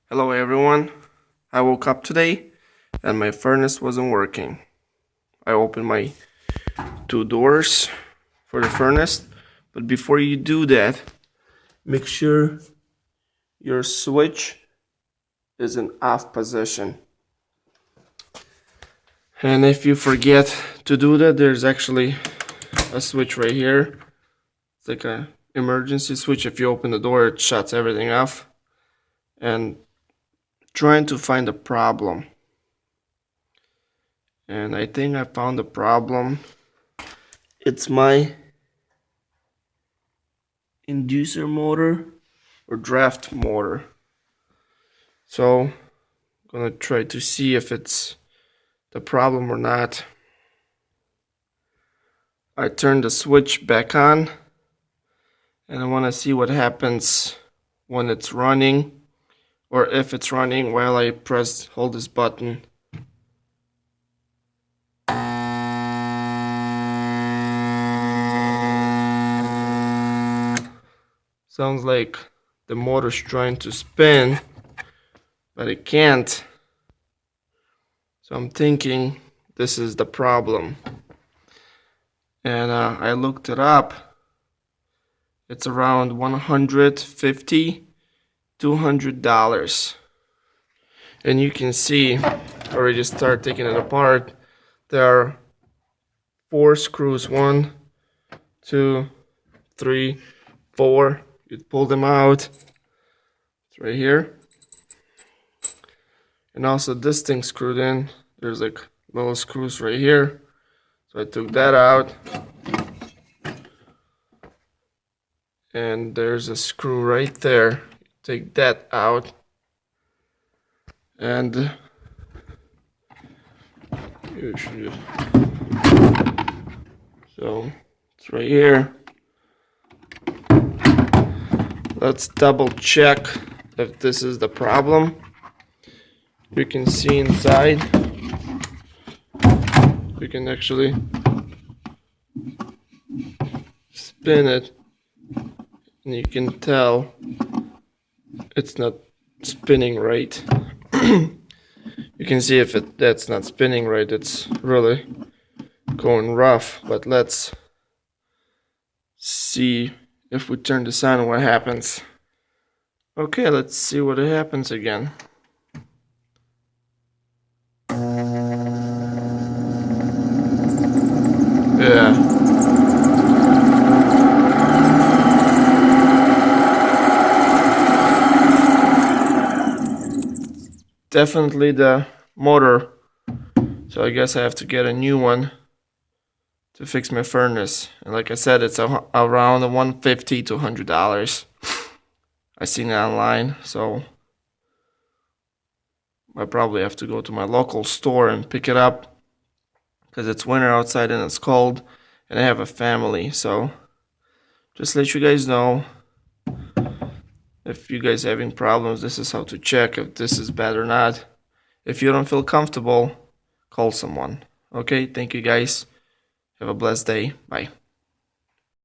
Hello everyone, I woke up today and my furnace wasn't working. I opened my two doors for the furnace, but before you do that, make sure your switch is in off position. And if you forget to do that, there's actually a switch right here. It's like an emergency switch. If you open the door, it shuts everything off. And trying to find a problem, and I think I found the problem. It's my inducer motor or draft motor. So I'm gonna try to see if it's the problem or not. I turned the switch back on and I want to see what happens when it's running, or if it's running while I hold this button. Sounds like the motor's trying to spin, but it can't. So I'm thinking this is the problem. And I looked it up. It's around $150, $200. And you can see, I already start taking it apart. There are 4 screws, 1, 2, 3, 4. You pull them out. It's right here. And also this thing screwed in. There's like little screws right here. So I took that out. And there's a screw right there. Take that out. And so it's right here. Let's double check if this is the problem. You can see inside. You can actually spin it, and you can tell it's not spinning right. You can see if that's not spinning right, it's really going rough. But let's see if we turn this on, what happens. Okay, let's see what happens again. Yeah. Definitely the motor. So I guess I have to get a new one to fix my furnace. And like I said, it's around $150 to $100. I seen it online, so I probably have to go to my local store and pick it up, because it's winter outside and it's cold, and I have a family. So just let you guys know, if you guys are having problems, this is how to check if this is bad or not. If you don't feel comfortable, call someone. Okay, thank you guys. Have a blessed day. Bye.